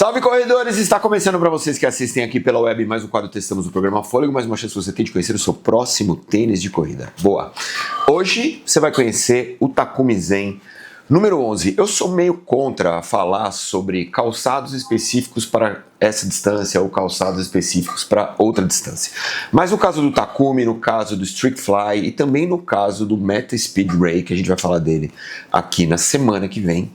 Salve corredores! Está começando para vocês que assistem aqui pela web mais um quadro Testamos o programa Fôlego, mais uma chance que você tem de conhecer o seu próximo tênis de corrida. Boa! Hoje você vai conhecer o Takumi Zen número 11. Eu sou meio contra falar sobre calçados específicos para essa distância ou calçados específicos para outra distância. Mas no caso do Takumi, no caso do Streak Fly e também no caso do Meta Speed Ray, que a gente vai falar dele aqui na semana que vem,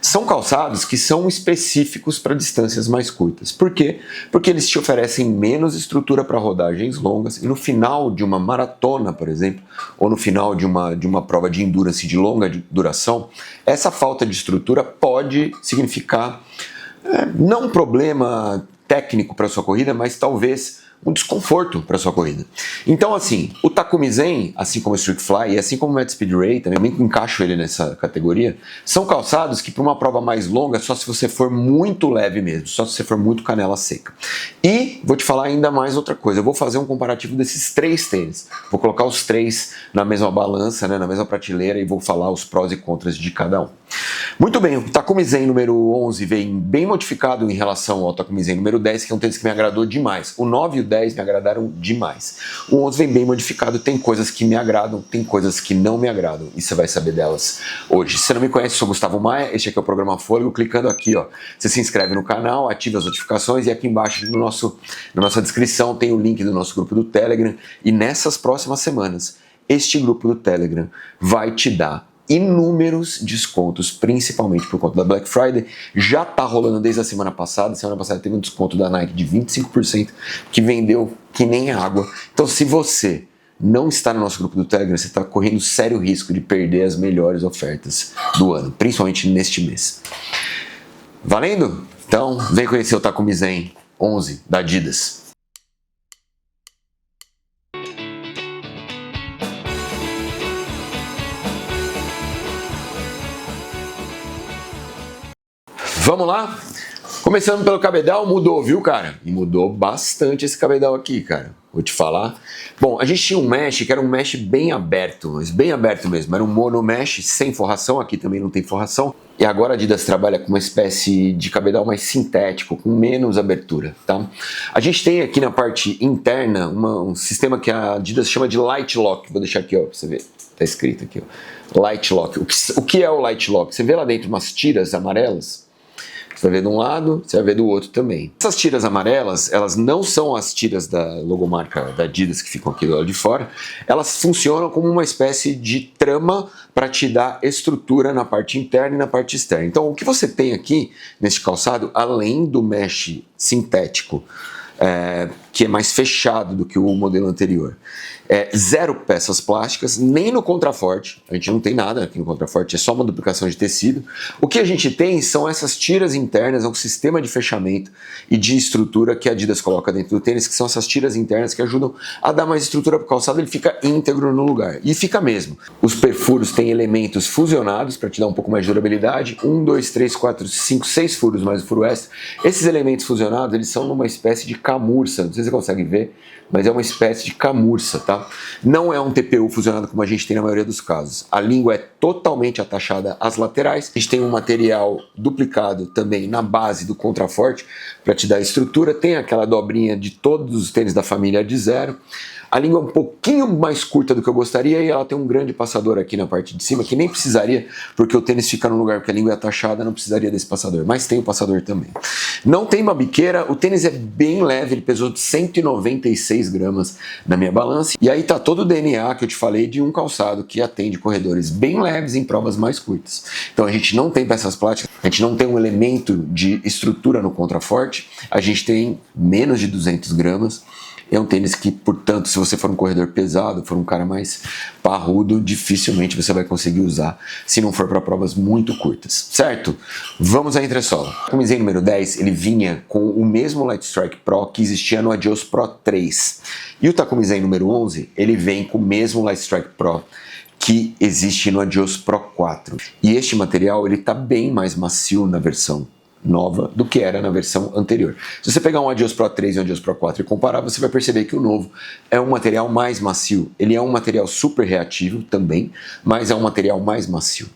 são calçados que são específicos para distâncias mais curtas. Por quê? Porque eles te oferecem menos estrutura para rodagens longas e no final de uma maratona, por exemplo, ou no final de uma prova de endurance de longa duração, essa falta de estrutura pode significar não um problema técnico para a sua corrida, mas talvez um desconforto para a sua corrida. Então, assim, o Takumi Zen, assim como o Streak Fly e assim como o Meta Speed Ray, também encaixo ele nessa categoria, são calçados que para uma prova mais longa, só se você for muito leve mesmo, só se você for muito canela seca. E vou te falar ainda mais outra coisa, eu vou fazer um comparativo desses três tênis. Vou colocar os três na mesma balança, na mesma prateleira e vou falar os prós e contras de cada um. Muito bem, o Takumi Zen número 11 vem bem modificado em relação ao Takumi Zen número 10, que é um tênis que me agradou demais. O 9 e o 10 me agradaram demais. O 11 vem bem modificado, tem coisas que me agradam, tem coisas que não me agradam, e você vai saber delas hoje. Se você não me conhece, eu sou Gustavo Maia, este aqui é o programa Fôlego. Clicando aqui, ó, você se inscreve no canal, ativa as notificações e aqui embaixo na nossa descrição tem o link do nosso grupo do Telegram. E nessas próximas semanas, este grupo do Telegram vai te dar inúmeros descontos, principalmente por conta da Black Friday. Já tá rolando desde a semana passada. Semana passada teve um desconto da Nike de 25%, que vendeu que nem água. Então, se você não está no nosso grupo do Telegram, você está correndo sério risco de perder as melhores ofertas do ano, principalmente neste mês. Valendo? Então, vem conhecer o Takumi Zen 11 da Adidas. Vamos lá? Começando pelo cabedal, mudou, viu, cara? E mudou bastante esse cabedal aqui, cara. Vou te falar. Bom, a gente tinha um mesh que era um mesh bem aberto, mas bem aberto mesmo. Era um mono mesh sem forração, aqui também não tem forração. E agora a Adidas trabalha com uma espécie de cabedal mais sintético, com menos abertura, tá? A gente tem aqui na parte interna um sistema que a Adidas chama de Light Lock. Vou deixar aqui, ó, pra você ver. Tá escrito aqui, ó. Light Lock. O que é o Light Lock? Você vê lá dentro umas tiras amarelas? Você vai ver de um lado, você vai ver do outro também. Essas tiras amarelas, elas não são as tiras da logomarca da Adidas que ficam aqui do lado de fora. Elas funcionam como uma espécie de trama para te dar estrutura na parte interna e na parte externa. Então, o que você tem aqui neste calçado, além do mesh sintético, que é mais fechado do que o modelo anterior, zero peças plásticas, nem no contraforte. A gente não tem nada aqui no contraforte, é só uma duplicação de tecido. O que a gente tem são essas tiras internas, é um sistema de fechamento e de estrutura que a Adidas coloca dentro do tênis, que são essas tiras internas que ajudam a dar mais estrutura para o calçado, ele fica íntegro no lugar. E fica mesmo. Os perfuros têm elementos fusionados para te dar um pouco mais de durabilidade. 1, 2, 3, 4, 5, 6 furos mais o furo extra. Esses elementos fusionados, eles são numa espécie de camurça, não sei se você consegue ver, mas é uma espécie de camurça, tá? Não é um TPU fusionado como a gente tem na maioria dos casos. A língua é totalmente atachada às laterais. A gente tem um material duplicado também na base do contraforte para te dar estrutura. Tem aquela dobrinha de todos os tênis da família de zero. A língua é um pouquinho mais curta do que eu gostaria e ela tem um grande passador aqui na parte de cima, que nem precisaria, porque o tênis fica no lugar que a língua é atachada, não precisaria desse passador, mas tem o passador também. Não tem uma biqueira, o tênis é bem leve, ele pesou 196 gramas na minha balança, e aí tá todo o DNA que eu te falei de um calçado que atende corredores bem leves em provas mais curtas. Então a gente não tem peças plásticas, a gente não tem um elemento de estrutura no contraforte, a gente tem menos de 200 gramas, é um tênis que, portanto, se você for um corredor pesado, for um cara mais parrudo, dificilmente você vai conseguir usar se não for para provas muito curtas, certo? Vamos à entressola. O Takumi Zen número 10, ele vinha com o mesmo Light Strike Pro que existia no Adios Pro 3. E o Takumi Zen número 11, ele vem com o mesmo Light Strike Pro que existe no Adios Pro 4. E este material, ele tá bem mais macio na versão nova do que era na versão anterior. Se você pegar um Adios Pro 3 e um Adios Pro 4 e comparar, você vai perceber que o novo é um material mais macio. Ele é um material super reativo também, mas é um material mais macio.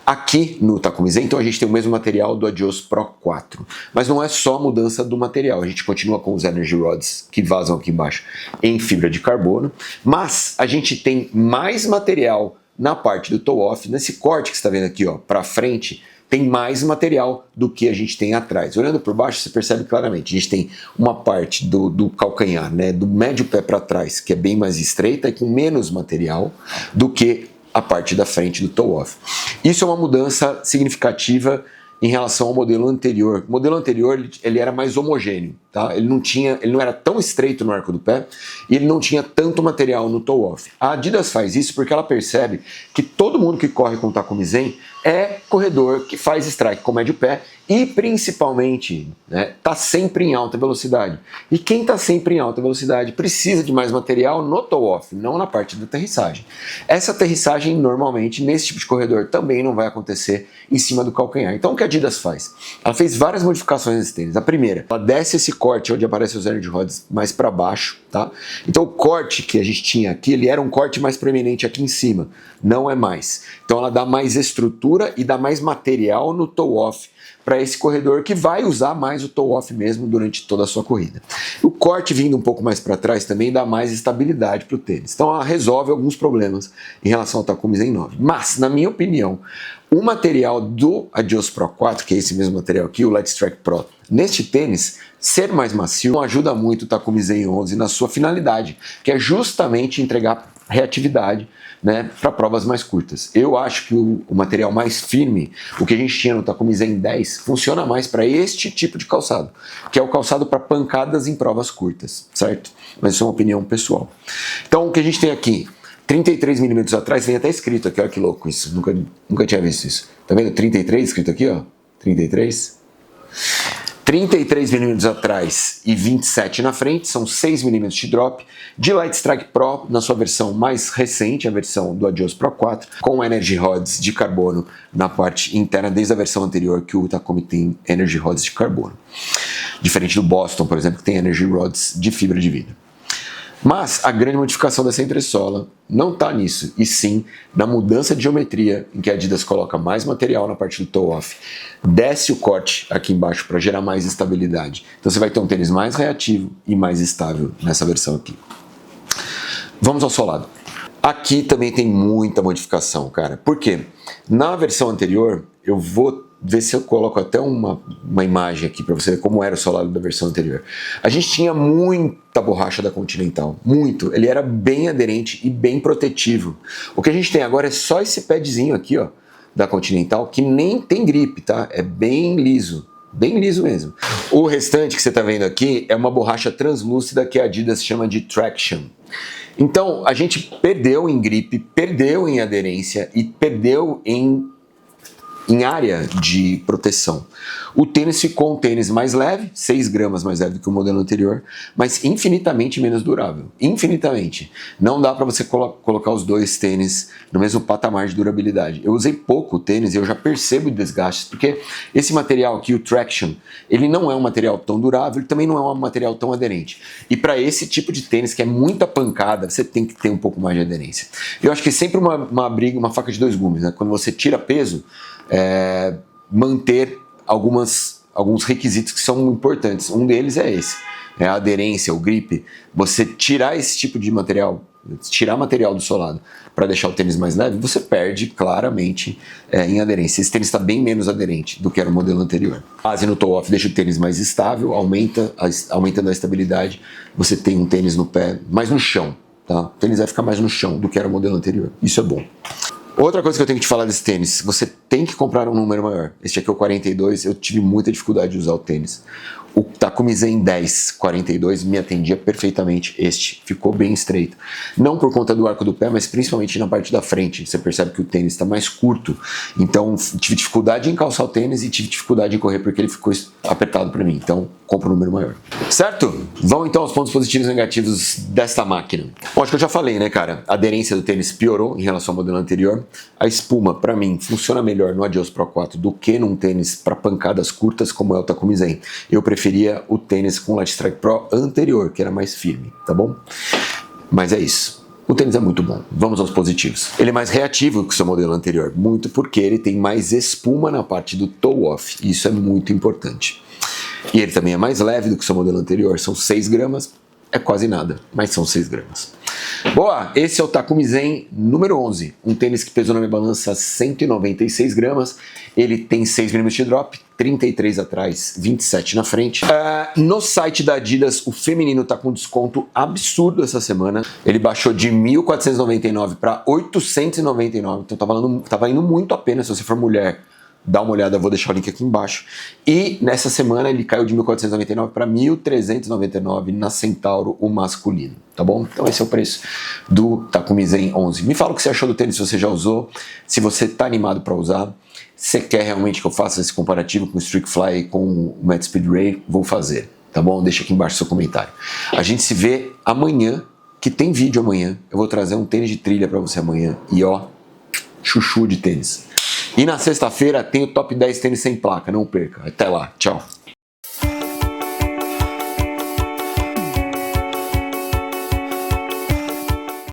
Aqui no Takumi Zen, então a gente tem o mesmo material do Adios Pro 4, mas não é só a mudança do material, a gente continua com os Energy Rods que vazam aqui embaixo em fibra de carbono, mas a gente tem mais material na parte do toe-off, nesse corte que você está vendo aqui, ó, para frente, tem mais material do que a gente tem atrás. Olhando por baixo, você percebe claramente, a gente tem uma parte do calcanhar, né, do médio pé para trás, que é bem mais estreita e com menos material do que a parte da frente do toe-off. Isso é uma mudança significativa em relação ao modelo anterior. O modelo anterior ele era mais homogêneo, tá? Ele não era tão estreito no arco do pé e ele não tinha tanto material no toe-off. A Adidas faz isso porque ela percebe que todo mundo que corre com o Takumi Zen é corredor que faz strike com médio pé e principalmente tá sempre em alta velocidade. E quem está sempre em alta velocidade precisa de mais material no toe-off, não na parte da aterrissagem. Essa aterrissagem normalmente nesse tipo de corredor também não vai acontecer em cima do calcanhar. Então o que a Adidas faz? Ela fez várias modificações nesse tênis. A primeira, ela desce esse corte onde aparecem os Energy Rods mais para baixo, tá? Então o corte que a gente tinha aqui, ele era um corte mais proeminente aqui em cima, não é mais. Então ela dá mais estrutura e dá mais material no toe-off para esse corredor que vai usar mais o toe-off mesmo durante toda a sua corrida. O corte vindo um pouco mais para trás também dá mais estabilidade para o tênis. Então ela resolve alguns problemas em relação ao Takumi Zen 9. Mas, na minha opinião, o material do Adios Pro 4, que é esse mesmo material aqui, o Light Strike Pro, neste tênis, ser mais macio ajuda muito o Takumi Zen 11 na sua finalidade, que é justamente entregar reatividade, né, para provas mais curtas. Eu acho que o material mais firme, o que a gente tinha no Takumi Zen 10, funciona mais para este tipo de calçado, que é o calçado para pancadas em provas curtas, certo? Mas isso é uma opinião pessoal. Então o que a gente tem aqui, 33 milímetros atrás, vem até escrito aqui, olha que louco isso, nunca tinha visto isso. Tá vendo? 33 escrito aqui, ó, 33. 33 milímetros atrás e 27 na frente, são 6 milímetros de drop, de Light Strike Pro na sua versão mais recente, a versão do Adios Pro 4, com Energy Rods de carbono na parte interna, desde a versão anterior que o Takumi tem Energy Rods de carbono. Diferente do Boston, por exemplo, que tem Energy Rods de fibra de vidro. Mas a grande modificação dessa entressola não está nisso, e sim na mudança de geometria, em que a Adidas coloca mais material na parte do toe-off, desce o corte aqui embaixo para gerar mais estabilidade. Então você vai ter um tênis mais reativo e mais estável nessa versão aqui. Vamos ao solado. Aqui também tem muita modificação, cara. Por quê? Na versão anterior, eu vou ver se eu coloco até uma imagem aqui para você ver como era o solado da versão anterior. A gente tinha muita borracha da Continental, muito. Ele era bem aderente e bem protetivo. O que a gente tem agora é só esse padzinho aqui, ó, da Continental, que nem tem gripe, tá? É bem liso mesmo. O restante que você tá vendo aqui é uma borracha translúcida que a Adidas chama de Traction. Então, a gente perdeu em gripe, perdeu em aderência e perdeu em área de proteção. O tênis ficou um tênis mais leve, 6 gramas mais leve do que o modelo anterior, mas infinitamente menos durável. Infinitamente. Não dá para você colocar os dois tênis no mesmo patamar de durabilidade. Eu usei pouco o tênis e eu já percebo desgastes, porque esse material aqui, o Traction, ele não é um material tão durável, ele também não é um material tão aderente. E para esse tipo de tênis, que é muita pancada, você tem que ter um pouco mais de aderência. Eu acho que é sempre uma briga, uma faca de dois gumes, né? Quando você tira peso, manter alguns requisitos que são importantes. Um deles é esse, a aderência, o grip. Você tirar esse tipo de material, tirar material do solado para deixar o tênis mais leve, você perde claramente em aderência. Esse tênis está bem menos aderente do que era o modelo anterior. A base no toe-off deixa o tênis mais estável, aumentando a estabilidade, você tem um tênis no pé mais no chão. Tá? O tênis vai ficar mais no chão do que era o modelo anterior. Isso é bom. Outra coisa que eu tenho que te falar desse tênis, você tem que comprar um número maior. Este aqui é o 42, eu tive muita dificuldade de usar o tênis. O Takumi Zen 10 42 me atendia perfeitamente. Este ficou bem estreito. Não por conta do arco do pé, mas principalmente na parte da frente. Você percebe que o tênis está mais curto. Então tive dificuldade em calçar o tênis e tive dificuldade em correr porque ele ficou apertado para mim. Então compra um número maior. Certo? Vamos então aos pontos positivos e negativos desta máquina. Bom, acho que eu já falei, né, cara? A aderência do tênis piorou em relação ao modelo anterior. A espuma, para mim, funciona melhor no Adios Pro 4 do que num tênis para pancadas curtas como é o Takumi Zen. Eu preferia o tênis com o Light Strike Pro anterior, que era mais firme, tá bom? Mas é isso. O tênis é muito bom, vamos aos positivos. Ele é mais reativo que o seu modelo anterior, muito porque ele tem mais espuma na parte do toe-off, e isso é muito importante. E ele também é mais leve do que o seu modelo anterior, são 6 gramas, é quase nada, mas são 6 gramas. Boa, esse é o Takumi Zen número 11, um tênis que pesou na minha balança 196 gramas, ele tem 6mm de drop, 33 atrás, 27 na frente. No site da Adidas, o feminino tá com desconto absurdo essa semana, ele baixou de 1.499 para 899, então tava indo muito a pena se você for mulher. Dá uma olhada, eu vou deixar o link aqui embaixo. E nessa semana ele caiu de 1.499 para 1.399 na Centauro, o masculino, tá bom? Então esse é o preço do Takumi Zen 11. Me fala o que você achou do tênis, se você já usou, se você tá animado para usar, se você quer realmente que eu faça esse comparativo com o Streakfly e com o Matt Speed Ray, vou fazer, tá bom? Deixa aqui embaixo seu comentário. A gente se vê amanhã, que tem vídeo amanhã. Eu vou trazer um tênis de trilha para você amanhã e ó, chuchu de tênis. E na sexta-feira tem o top 10 tênis sem placa, não perca. Até lá, tchau.